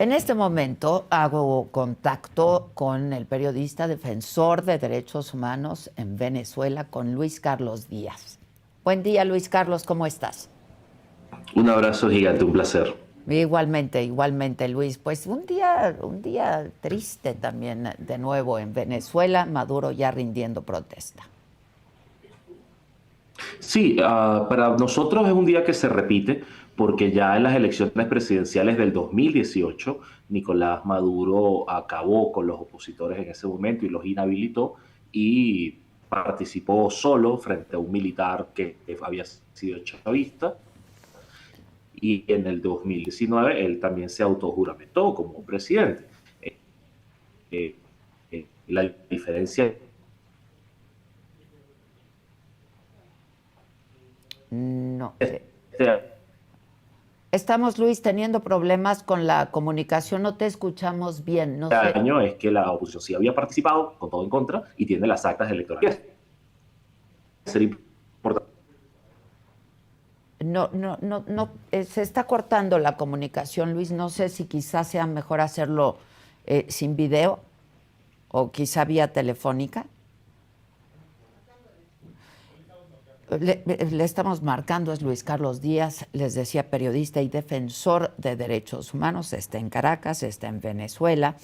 En este momento hago contacto con el periodista defensor de derechos humanos en Venezuela, con Luis Carlos Díaz. Buen día, Luis Carlos, ¿cómo estás? Un abrazo gigante, un placer. Igualmente, igualmente, Luis. Pues un día triste también de nuevo en Venezuela, Maduro ya rindiendo protesta. Sí, para nosotros es un día que se repite porque ya en las elecciones presidenciales del 2018, Nicolás Maduro acabó con los opositores en ese momento y los inhabilitó y participó solo frente a un militar que había sido chavista. Y en el 2019 él también se autojuramentó como presidente. Eh, la diferencia No. este Estamos, Luis, teniendo problemas con la comunicación, no te escuchamos bien, no sé. año es que la oposición sí había participado, con todo en contra, y tiene las actas electorales. Sería importante. No, no, no, no, se está cortando la comunicación, Luis. No sé si quizás sea mejor hacerlo sin video o quizá vía telefónica. Le estamos marcando, es Luis Carlos Díaz, les decía, periodista y defensor de derechos humanos, está en Caracas, está en Venezuela,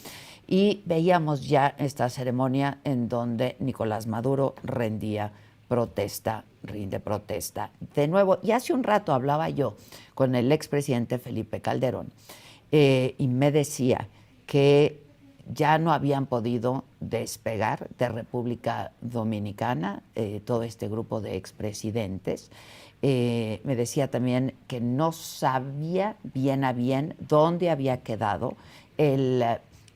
y veíamos ya esta ceremonia en donde Nicolás Maduro rinde protesta de nuevo. Y hace un rato hablaba yo con el expresidente Felipe Calderón y me decía que ya no habían podido despegar de República Dominicana todo este grupo de expresidentes. Me decía también que no sabía bien a bien dónde había quedado el,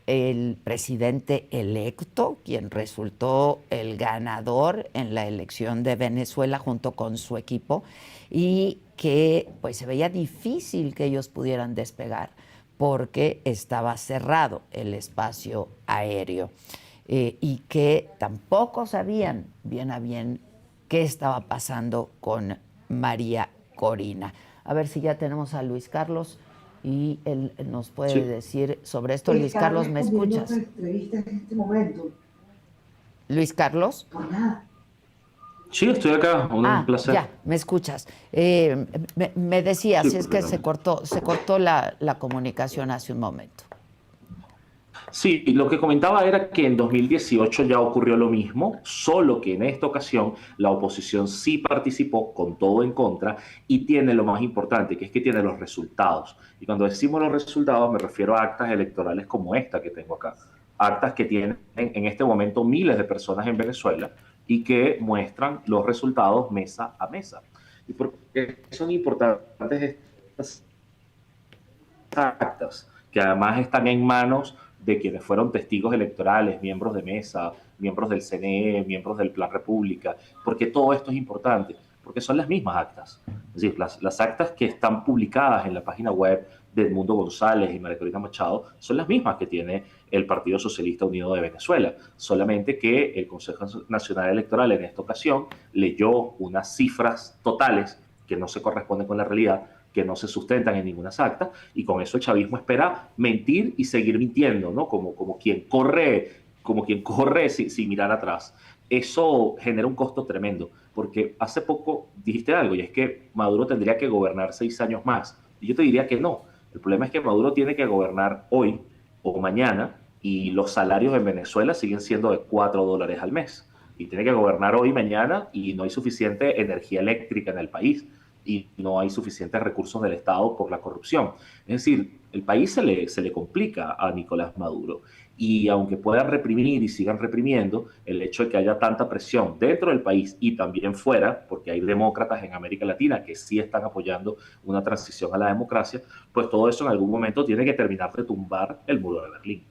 el presidente electo, quien resultó el ganador en la elección de Venezuela junto con su equipo, y que pues se veía difícil que ellos pudieran despegar porque estaba cerrado el espacio aéreo y que tampoco sabían bien a bien qué estaba pasando con María Corina. A ver si ya tenemos a Luis Carlos y él nos puede Sí, decir sobre esto. Luis Está Carlos, ¿me respondiendo otra escuchas? entrevista en este momento. Luis Carlos. Por nada. sí, estoy acá, un Ah, placer. ya, me escuchas. Me decía, Sí, si es que se perfectamente. cortó, se cortó la comunicación hace un momento. Sí, lo que comentaba era que en 2018 ya ocurrió lo mismo, solo que en esta ocasión la oposición sí participó con todo en contra y tiene lo más importante, que es que tiene los resultados. Y cuando decimos los resultados me refiero a actas electorales como esta que tengo acá. Actas que tienen en este momento miles de personas en Venezuela y que muestran los resultados mesa a mesa. ¿Y por qué son importantes estas actas? Que además están en manos de quienes fueron testigos electorales, miembros de mesa, miembros del CNE, miembros del Plan República, porque todo esto es importante, porque son las mismas actas. Es decir, las actas que están publicadas en la página web de Edmundo González y María Corina Machado son las mismas que tiene el Partido Socialista Unido de Venezuela, solamente que el Consejo Nacional Electoral en esta ocasión leyó unas cifras totales que no se corresponden con la realidad, que no se sustentan en ninguna acta, y con eso el chavismo espera mentir y seguir mintiendo, ¿no? Como quien corre sin mirar atrás. Eso genera un costo tremendo, porque hace poco dijiste algo, y es que Maduro tendría que gobernar 6 años más. Y yo te diría que no. El problema es que Maduro tiene que gobernar hoy o mañana, y los salarios en Venezuela siguen siendo de $4 al mes. Y tiene que gobernar hoy, mañana, y no hay suficiente energía eléctrica en el país y no hay suficientes recursos del Estado por la corrupción. Es decir, el país se le complica a Nicolás Maduro. Y aunque puedan reprimir y sigan reprimiendo, el hecho de que haya tanta presión dentro del país y también fuera, porque hay demócratas en América Latina que sí están apoyando una transición a la democracia, pues todo eso en algún momento tiene que terminar de tumbar el muro de Berlín.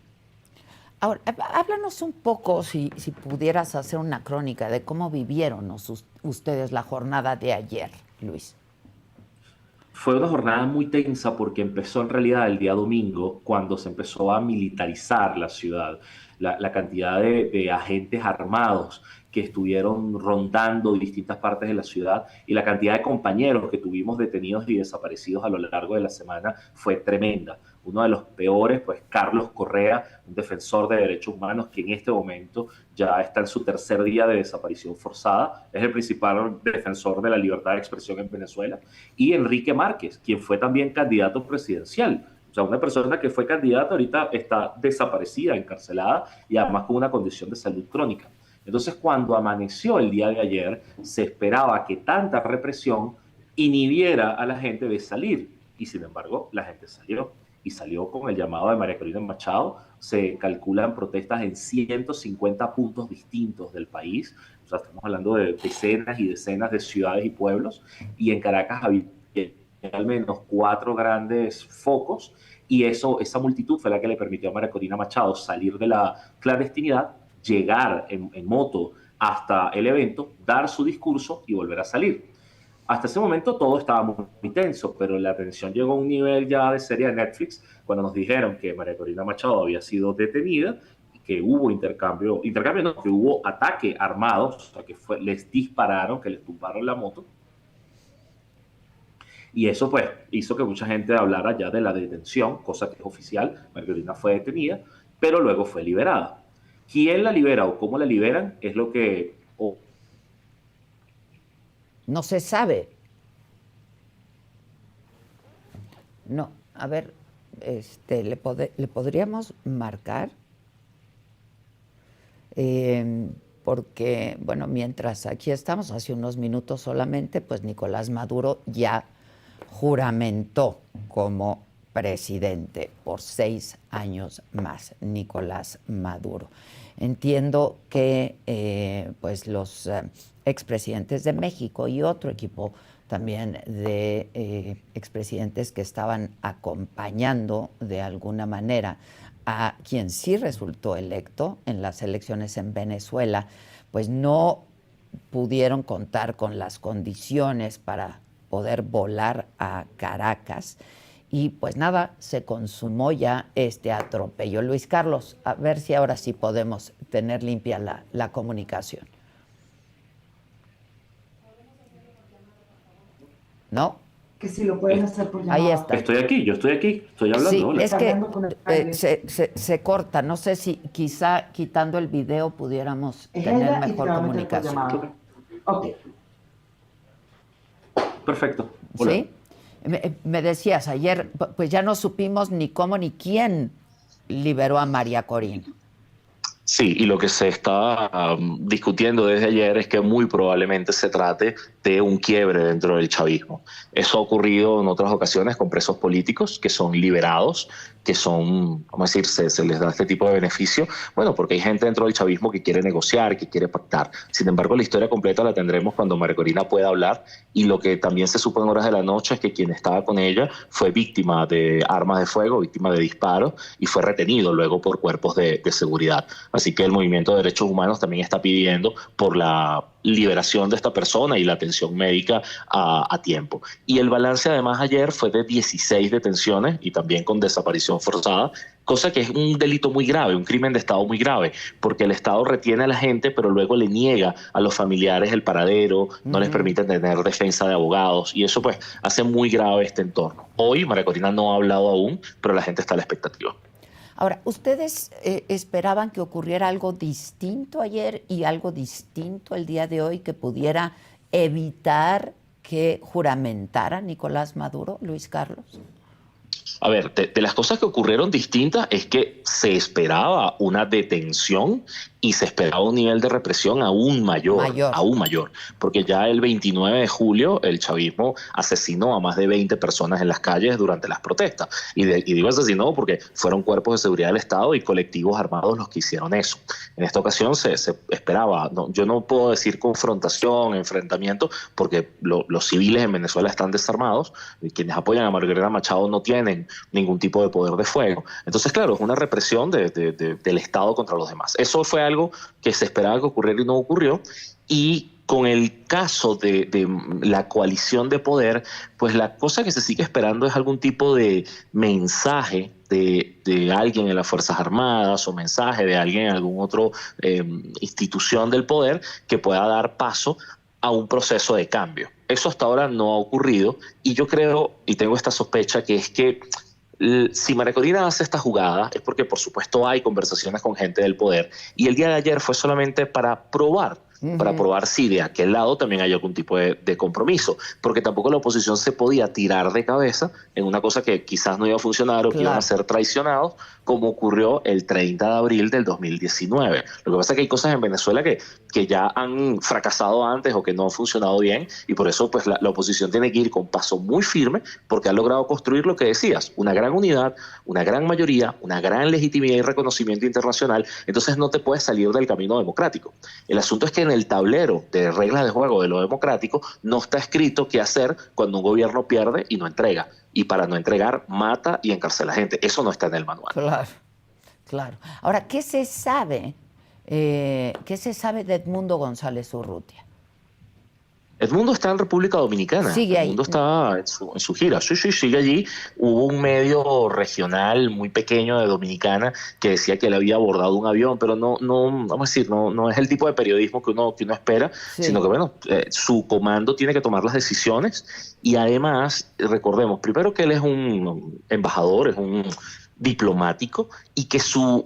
Ahora, háblanos un poco, si pudieras hacer una crónica de cómo vivieron ustedes la jornada de ayer, Luis. Fue una jornada muy tensa porque empezó en realidad el día domingo, cuando se empezó a militarizar la ciudad. La cantidad de agentes armados que estuvieron rondando distintas partes de la ciudad y la cantidad de compañeros que tuvimos detenidos y desaparecidos a lo largo de la semana fue tremenda. uno de los peores, pues Carlos Correa, un defensor de derechos humanos que en este momento ya está en su tercer día de desaparición forzada, es el principal defensor de la libertad de expresión en Venezuela, y Enrique Márquez, quien fue también candidato presidencial. O sea, una persona que fue candidata ahorita está desaparecida, encarcelada y además con una condición de salud crónica. Entonces, cuando amaneció el día de ayer, se esperaba que tanta represión inhibiera a la gente de salir. Y sin embargo, la gente salió. Y salió con el llamado de María Corina Machado. Se calculan protestas en 150 puntos distintos del país. O sea, estamos hablando de decenas y decenas de ciudades y pueblos. Y en Caracas había al menos 4 grandes focos. Y esa multitud fue la que le permitió a María Corina Machado salir de la clandestinidad, llegar en moto hasta el evento, dar su discurso y volver a salir. Hasta ese momento todo estaba muy tenso, pero la tensión llegó a un nivel ya de serie de Netflix cuando nos dijeron que María Corina Machado había sido detenida y que hubo que hubo ataque armado, o sea, que les dispararon, que les tumbaron la moto. Y eso pues hizo que mucha gente hablara ya de la detención, cosa que es oficial. María Corina fue detenida, pero luego fue liberada. ¿Quién la libera o cómo la liberan? Es lo que... No se sabe. No, a ver, ¿le podríamos marcar? Porque, bueno, mientras aquí estamos, hace unos minutos solamente, pues Nicolás Maduro ya juramentó como presidente por 6 años más, Nicolás Maduro. Entiendo que pues los expresidentes de México y otro equipo también de expresidentes que estaban acompañando de alguna manera a quien sí resultó electo en las elecciones en Venezuela, pues no pudieron contar con las condiciones para poder volar a Caracas. Y pues nada, se consumó ya este atropello. Luis Carlos, a ver si ahora sí podemos tener limpia la comunicación. ¿No? Que si lo pueden hacer por llamada. Ahí está. Yo estoy aquí, estoy hablando. Sí, Hola. es que se corta. No sé si quizá quitando el video pudiéramos tener mejor comunicación. Ok. Perfecto. Hola. ¿Sí? Me decías ayer, pues ya no supimos ni cómo ni quién liberó a María Corina. Sí, y lo que se está discutiendo desde ayer es que muy probablemente se trate de un quiebre dentro del chavismo. Eso ha ocurrido en otras ocasiones con presos políticos que son liberados, que son, vamos a decir, se les da este tipo de beneficio. Bueno, porque hay gente dentro del chavismo que quiere negociar, que quiere pactar. Sin embargo, la historia completa la tendremos cuando María Corina pueda hablar, y lo que también se supo en horas de la noche es que quien estaba con ella fue víctima de armas de fuego, víctima de disparos, y fue retenido luego por cuerpos de seguridad. Así que el movimiento de derechos humanos también está pidiendo por la liberación de esta persona y la atención médica a tiempo. Y el balance además ayer fue de 16 detenciones y también con desaparición forzada, cosa que es un delito muy grave, un crimen de Estado muy grave, porque el Estado retiene a la gente pero luego le niega a los familiares el paradero, no les permite tener defensa de abogados, y eso pues hace muy grave este entorno. Hoy María Corina no ha hablado aún, pero la gente está a la expectativa. Ahora, ¿ustedes esperaban que ocurriera algo distinto ayer y algo distinto el día de hoy que pudiera evitar que juramentara Nicolás Maduro, Luis Carlos? A ver, de las cosas que ocurrieron distintas es que se esperaba una detención y se esperaba un nivel de represión aún mayor, porque ya el 29 de julio el chavismo asesinó a más de 20 personas en las calles durante las protestas. Y digo asesinó porque fueron cuerpos de seguridad del Estado y colectivos armados los que hicieron eso. En esta ocasión se esperaba, yo no puedo decir confrontación, enfrentamiento, porque los civiles en Venezuela están desarmados, y quienes apoyan a María Corina Machado no tienen ningún tipo de poder de fuego. Entonces, claro, es una represión del Estado contra los demás. Eso fue algo que se esperaba que ocurriera y no ocurrió. Y con el caso de la coalición de poder, pues la cosa que se sigue esperando es algún tipo de mensaje de alguien en las Fuerzas Armadas o mensaje de alguien en algún otro institución del poder que pueda dar paso a un proceso de cambio. Eso hasta ahora no ha ocurrido, y yo creo y tengo esta sospecha que es que si María Corina hace esta jugada es porque, por supuesto, hay conversaciones con gente del poder. Y el día de ayer fue solamente para probar si de aquel lado también hay algún tipo de compromiso, porque tampoco la oposición se podía tirar de cabeza en una cosa que quizás no iba a funcionar o que iban a ser traicionados, como ocurrió el 30 de abril del 2019. Lo que pasa es que hay cosas en Venezuela que ya han fracasado antes o que no han funcionado bien, y por eso pues la oposición tiene que ir con paso muy firme, porque ha logrado construir lo que decías, una gran unidad, una gran mayoría, una gran legitimidad y reconocimiento internacional. Entonces no te puedes salir del camino democrático. El asunto es que en el tablero de reglas de juego de lo democrático no está escrito qué hacer cuando un gobierno pierde y no entrega. Y para no entregar, mata y encarcela gente. Eso no está en el manual. Claro, claro. Ahora, ¿qué se sabe de Edmundo González Urrutia? Edmundo está en República Dominicana. Sigue ahí. Edmundo está en su gira. Sí, sigue allí. Hubo un medio regional muy pequeño de Dominicana que decía que él había abordado un avión, pero no, vamos a decir, no es el tipo de periodismo que uno espera, sino que, bueno, su comando tiene que tomar las decisiones. Y además, recordemos, primero que él es un embajador, es un diplomático, y que su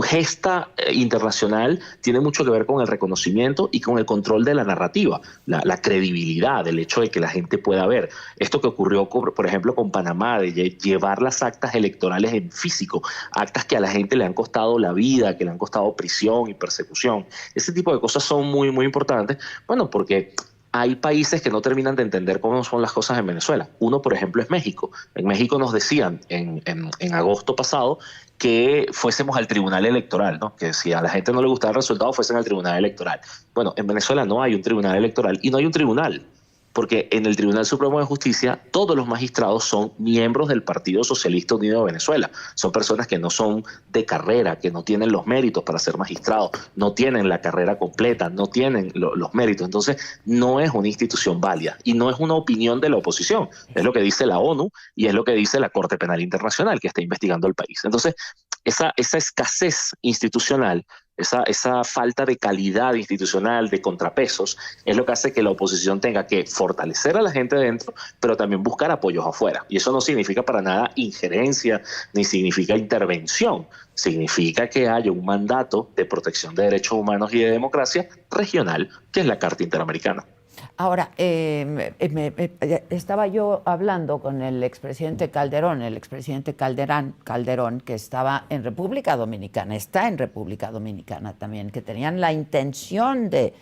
gesta internacional tiene mucho que ver con el reconocimiento y con el control de la narrativa, la credibilidad, el hecho de que la gente pueda ver. Esto que ocurrió, por ejemplo, con Panamá, de llevar las actas electorales en físico, actas que a la gente le han costado la vida, que le han costado prisión y persecución. Ese tipo de cosas son muy, muy importantes, bueno, porque hay países que no terminan de entender cómo son las cosas en Venezuela. Uno, por ejemplo, es México. En México nos decían en agosto pasado que fuésemos al tribunal electoral, ¿no? Que si a la gente no le gustaba el resultado, fuesen al tribunal electoral. Bueno, en Venezuela no hay un tribunal electoral y no hay un tribunal, porque en el Tribunal Supremo de Justicia todos los magistrados son miembros del Partido Socialista Unido de Venezuela. Son personas que no son de carrera, que no tienen los méritos para ser magistrados, no tienen la carrera completa, no tienen los méritos. Entonces, no es una institución válida y no es una opinión de la oposición. Es lo que dice la ONU y es lo que dice la Corte Penal Internacional, que está investigando el país. Entonces, esa escasez institucional, esa falta de calidad institucional, de contrapesos, es lo que hace que la oposición tenga que fortalecer a la gente dentro, pero también buscar apoyos afuera. Y eso no significa para nada injerencia, ni significa intervención. Significa que haya un mandato de protección de derechos humanos y de democracia regional, que es la Carta Interamericana. Ahora, estaba yo hablando con el expresidente Calderón, que estaba en República Dominicana, está en República Dominicana también, que tenían la intención de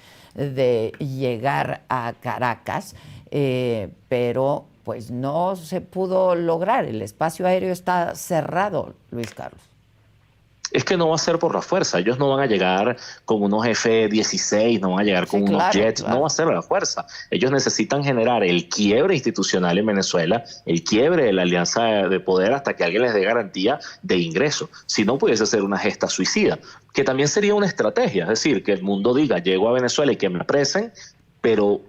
llegar a Caracas, pero pues no se pudo lograr. El espacio aéreo está cerrado, Luis Carlos. Es que no va a ser por la fuerza. Ellos no van a llegar con unos F-16, no van a llegar con unos jets, no va a ser la fuerza. Ellos necesitan generar el quiebre institucional en Venezuela, el quiebre de la alianza de poder hasta que alguien les dé garantía de ingreso. Si no, pudiese ser una gesta suicida, que también sería una estrategia. Es decir, que el mundo diga, llego a Venezuela y que me apresen, pero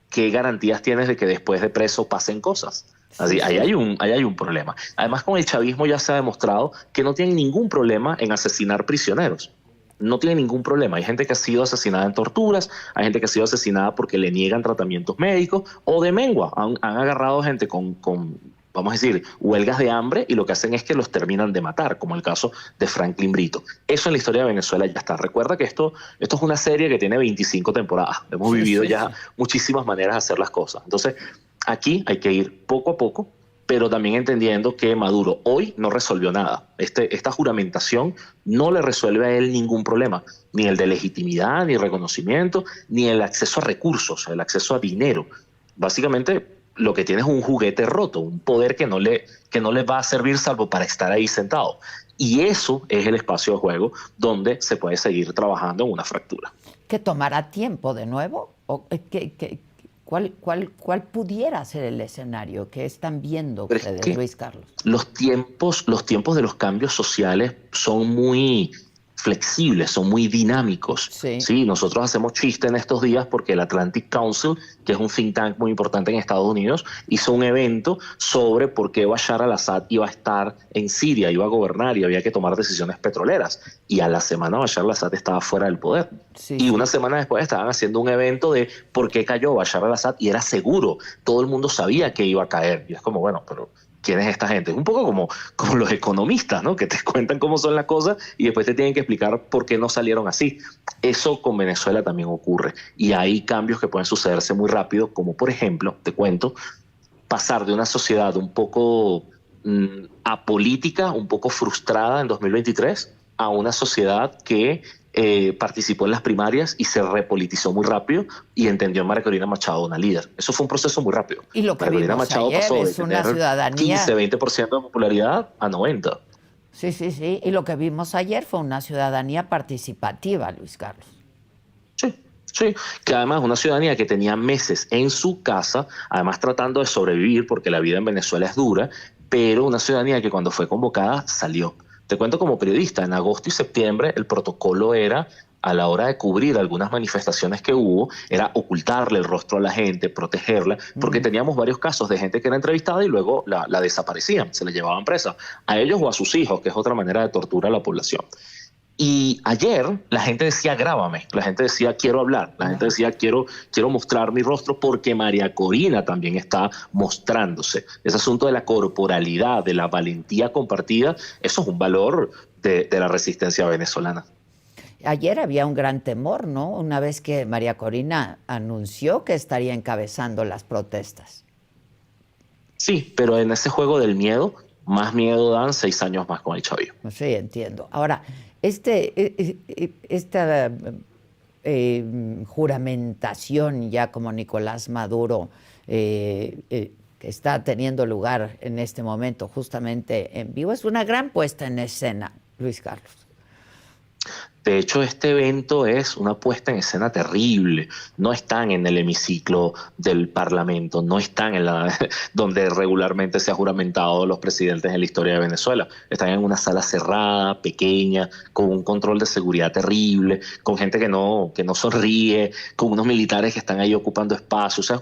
¿qué garantías tienes de que después de preso pasen cosas? Así, ahí hay un problema. Además, con el chavismo ya se ha demostrado que no tienen ningún problema en asesinar prisioneros. No tienen ningún problema. Hay gente que ha sido asesinada en torturas, hay gente que ha sido asesinada porque le niegan tratamientos médicos o de mengua. Han agarrado gente con, vamos a decir, huelgas de hambre y lo que hacen es que los terminan de matar, como el caso de Franklin Brito. Eso en la historia de Venezuela ya está. Recuerda que esto es una serie que tiene 25 temporadas. Hemos vivido ya muchísimas maneras de hacer las cosas. Entonces, aquí hay que ir poco a poco, pero también entendiendo que Maduro hoy no resolvió nada. Esta juramentación no le resuelve a él ningún problema, ni el de legitimidad, ni reconocimiento, ni el acceso a recursos, el acceso a dinero. Básicamente, lo que tiene es un juguete roto, un poder que no le va a servir salvo para estar ahí sentado. Y eso es el espacio de juego donde se puede seguir trabajando en una fractura. ¿Que tomará tiempo de nuevo? ¿O ¿Cuál pudiera ser el escenario que están viendo ustedes, Luis Carlos? Los tiempos de los cambios sociales son muy flexibles, son muy dinámicos. Sí, nosotros hacemos chiste en estos días porque el Atlantic Council, que es un think tank muy importante en Estados Unidos, hizo un evento sobre por qué Bashar al-Assad iba a estar en Siria, iba a gobernar y había que tomar decisiones petroleras. Y a la semana Bashar al-Assad estaba fuera del poder. Y una semana después estaban haciendo un evento de por qué cayó Bashar al-Assad y era seguro. Todo el mundo sabía que iba a caer. Y es como, bueno, pero ¿quién es esta gente? Es un poco como los economistas, ¿no? Que te cuentan cómo son las cosas y después te tienen que explicar por qué no salieron así. Eso con Venezuela también ocurre. Y hay cambios que pueden sucederse muy rápido, como por ejemplo, te cuento, pasar de una sociedad un poco apolítica, un poco frustrada en 2023, a una sociedad que participó en las primarias y se repolitizó muy rápido y entendió a María Corina Machado una líder. Eso fue un proceso muy rápido. Y lo que María Corina vimos Machado ayer pasó de es una tener ciudadanía 15-20% de popularidad a 90%. Sí, sí, sí. Y lo que vimos ayer fue una ciudadanía participativa, Luis Carlos. Sí, sí, que además una ciudadanía que tenía meses en su casa, además tratando de sobrevivir, porque la vida en Venezuela es dura, pero una ciudadanía que cuando fue convocada salió. Te cuento como periodista, en agosto y septiembre el protocolo era, a la hora de cubrir algunas manifestaciones que hubo, era ocultarle el rostro a la gente, protegerla, porque teníamos varios casos de gente que era entrevistada y luego la desaparecían, se la llevaban presa, a ellos o a sus hijos, que es otra manera de tortura a la población. Y ayer la gente decía, grábame, la gente decía, quiero hablar, la gente decía, quiero mostrar mi rostro, porque María Corina también está mostrándose. Ese asunto de la corporalidad, de la valentía compartida, eso es un valor de la resistencia venezolana. Ayer había un gran temor, ¿no? Una vez que María Corina anunció que estaría encabezando las protestas. Sí, pero en ese juego del miedo, más miedo dan 6 años más con el chavismo. Sí, entiendo. Ahora, esta juramentación ya como Nicolás Maduro que está teniendo lugar en este momento justamente en vivo, es una gran puesta en escena, Luis Carlos. De hecho, este evento es una puesta en escena terrible. No están en el hemiciclo del Parlamento, no están en donde regularmente se ha juramentado los presidentes en la historia de Venezuela. Están en una sala cerrada, pequeña, con un control de seguridad terrible, con gente que no sonríe, con unos militares que están ahí ocupando espacio. O sea, es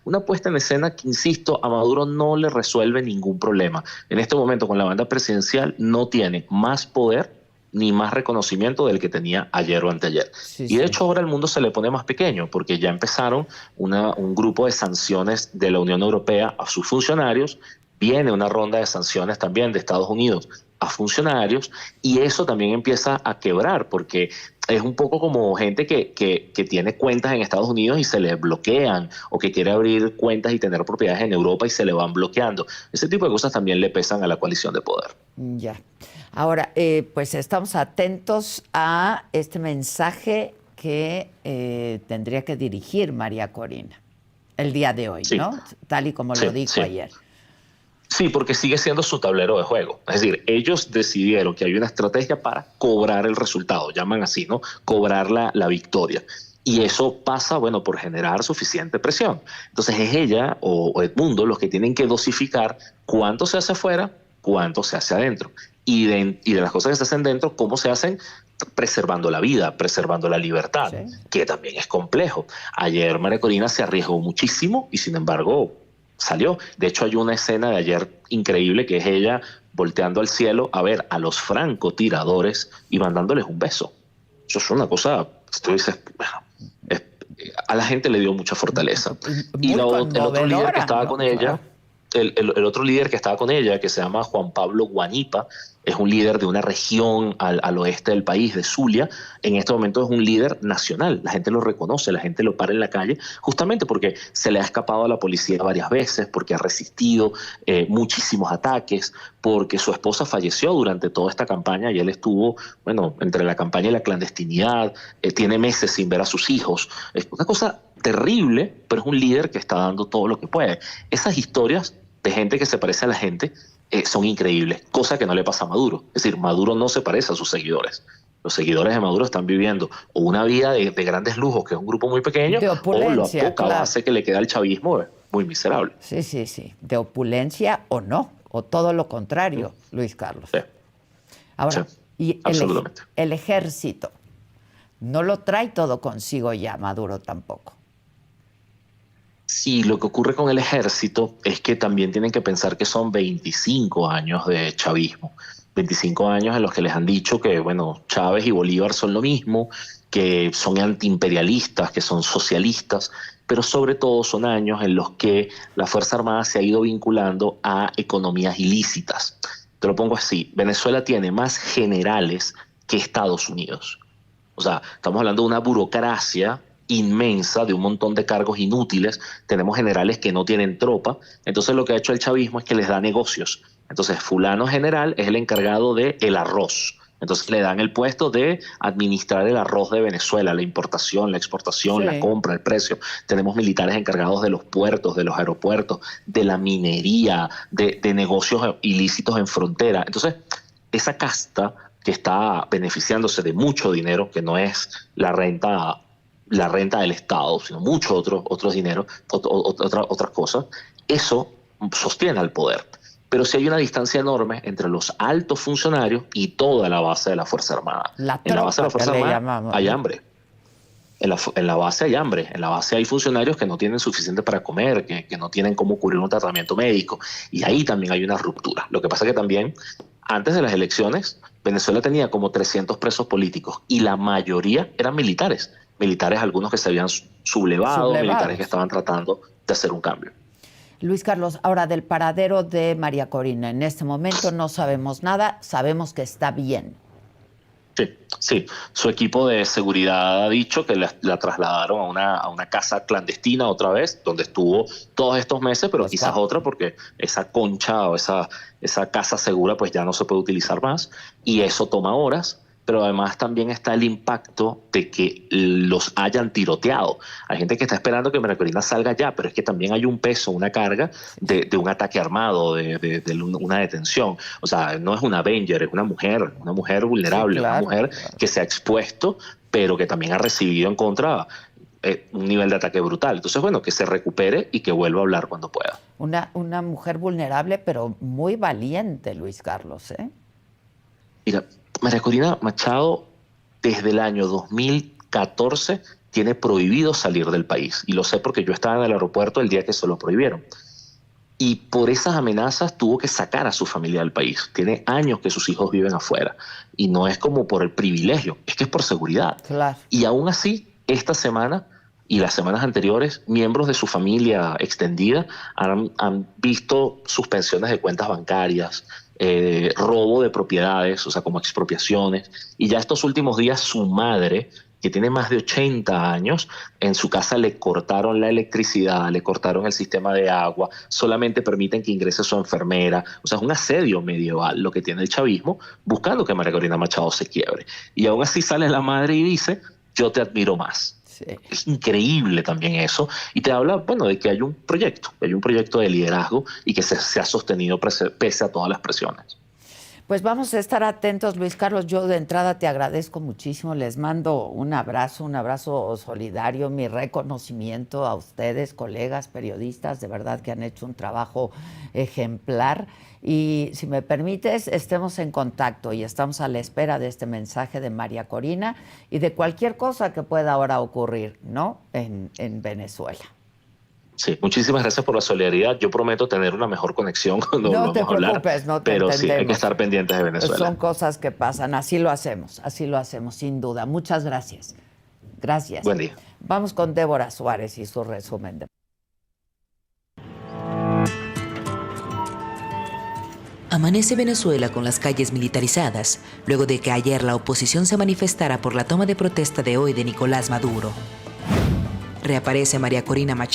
una puesta en escena que, insisto, a Maduro no le resuelve ningún problema. En este momento, con la banda presidencial, no tiene más poder ni más reconocimiento del que tenía ayer o anteayer. Sí, y de hecho ahora el mundo se le pone más pequeño, porque ya empezaron un grupo de sanciones de la Unión Europea a sus funcionarios, viene una ronda de sanciones también de Estados Unidos a funcionarios, y eso también empieza a quebrar, porque es un poco como gente que tiene cuentas en Estados Unidos y se le bloquean, o que quiere abrir cuentas y tener propiedades en Europa y se le van bloqueando. Ese tipo de cosas también le pesan a la coalición de poder. Ya. Ahora, pues estamos atentos a este mensaje que tendría que dirigir María Corina el día de hoy, sí, ¿no? Tal y como lo dijo ayer. Sí, porque sigue siendo su tablero de juego. Es decir, ellos decidieron que hay una estrategia para cobrar el resultado, llaman así, ¿no? Cobrar la victoria. Y eso pasa, bueno, por generar suficiente presión. Entonces es ella o Edmundo los que tienen que dosificar cuánto se hace afuera, cuánto se hace adentro. Y de las cosas que se hacen dentro, cómo se hacen preservando la vida, preservando la libertad, sí, que también es complejo. Ayer María Corina se arriesgó muchísimo y sin embargo salió. De hecho hay una escena de ayer increíble que es ella volteando al cielo a ver a los francotiradores y mandándoles un beso. Eso es una cosa, tú dices, bueno, a la gente le dio mucha fortaleza. Y el otro líder que estaba con ella, el otro líder que estaba con ella, que se llama Juan Pablo Guanipa, es un líder de una región al oeste del país, de Zulia. En este momento es un líder nacional. La gente lo reconoce, la gente lo para en la calle, justamente porque se le ha escapado a la policía varias veces, porque ha resistido muchísimos ataques, porque su esposa falleció durante toda esta campaña y él estuvo, bueno, entre la campaña y la clandestinidad, tiene meses sin ver a sus hijos. Es una cosa terrible, pero es un líder que está dando todo lo que puede. Esas historias de gente que se parece a la gente son increíbles, cosa que no le pasa a Maduro. Es decir, Maduro no se parece a sus seguidores. Los seguidores de Maduro están viviendo o una vida de grandes lujos, que es un grupo muy pequeño, de opulencia, o la poca base que le queda al chavismo es muy miserable. Sí, sí, sí. De opulencia o no, o todo lo contrario, Luis Carlos. Sí. Ahora, sí, y el ejército no lo trae todo consigo ya, Maduro tampoco. Sí, lo que ocurre con el ejército es que también tienen que pensar que son 25 años de chavismo. 25 años en los que les han dicho que, bueno, Chávez y Bolívar son lo mismo, que son antiimperialistas, que son socialistas, pero sobre todo son años en los que la Fuerza Armada se ha ido vinculando a economías ilícitas. Te lo pongo así, Venezuela tiene más generales que Estados Unidos. O sea, estamos hablando de una burocracia inmensa, de un montón de cargos inútiles. Tenemos generales que no tienen tropa. Entonces lo que ha hecho el chavismo es que les da negocios. Entonces fulano general es el encargado del arroz. Entonces le dan el puesto de administrar el arroz de Venezuela, la importación, la exportación, la compra, el precio. Tenemos militares encargados de los puertos, de los aeropuertos, de la minería, de negocios ilícitos en frontera. Entonces, esa casta que está beneficiándose de mucho dinero, que no es la renta del Estado, sino mucho otros dinero, otras cosas, eso sostiene al poder. Pero sí hay una distancia enorme entre los altos funcionarios y toda la base de la Fuerza Armada. En la base de la Fuerza Armada hay hambre. En la base hay hambre. En la base hay funcionarios que no tienen suficiente para comer, que no tienen cómo cubrir un tratamiento médico. Y ahí también hay una ruptura. Lo que pasa es que también, antes de las elecciones, Venezuela tenía como 300 presos políticos y la mayoría eran militares. Militares, algunos que se habían sublevado, militares que estaban tratando de hacer un cambio. Luis Carlos, ahora del paradero de María Corina. En este momento no sabemos nada, sabemos que está bien. Sí. Su equipo de seguridad ha dicho que la trasladaron a una casa clandestina otra vez, donde estuvo todos estos meses, pero pues quizás otra, porque esa concha o esa casa segura pues ya no se puede utilizar más, y eso toma horas. Pero además también está el impacto de que los hayan tiroteado. Hay gente que está esperando que María Corina salga ya, pero es que también hay un peso, una carga de un ataque armado, de una detención. O sea, no es una Avenger, es una mujer vulnerable, sí, claro, una mujer que se ha expuesto, pero que también ha recibido en contra un nivel de ataque brutal. Entonces, bueno, que se recupere y que vuelva a hablar cuando pueda. Una mujer vulnerable, pero muy valiente, Luis Carlos, ¿eh? Mira, María Corina Machado desde el año 2014 tiene prohibido salir del país. Y lo sé porque yo estaba en el aeropuerto el día que se lo prohibieron. Y por esas amenazas tuvo que sacar a su familia del país. Tiene años que sus hijos viven afuera. Y no es como por el privilegio, es que es por seguridad. Claro. Y aún así, esta semana y las semanas anteriores, miembros de su familia extendida han visto suspensiones de cuentas bancarias, robo de propiedades, o sea, como expropiaciones. Y ya estos últimos días su madre, que tiene más de 80 años, en su casa le cortaron la electricidad, le cortaron el sistema de agua, solamente permiten que ingrese su enfermera. O sea, es un asedio medieval lo que tiene el chavismo, buscando que María Corina Machado se quiebre. Y aún así sale la madre y dice, yo te admiro más. Sí. Es increíble también eso, y te habla, bueno, de que hay un proyecto de liderazgo y que se ha sostenido pese a todas las presiones. Pues vamos a estar atentos, Luis Carlos. Yo de entrada te agradezco muchísimo, les mando un abrazo solidario, mi reconocimiento a ustedes, colegas periodistas, de verdad que han hecho un trabajo ejemplar. Y si me permites, estemos en contacto y estamos a la espera de este mensaje de María Corina y de cualquier cosa que pueda ahora ocurrir, ¿no?, en Venezuela. Sí, muchísimas gracias por la solidaridad. Yo prometo tener una mejor conexión cuando no te preocupes, hablar, no te pero entendemos. Sí, hay que estar pendientes de Venezuela. Son cosas que pasan, así lo hacemos, sin duda. Muchas gracias. Gracias. Buen día. Vamos con Débora Suárez y su resumen de... Amanece Venezuela con las calles militarizadas, luego de que ayer la oposición se manifestara por la toma de protesta de hoy de Nicolás Maduro. Reaparece María Corina Machado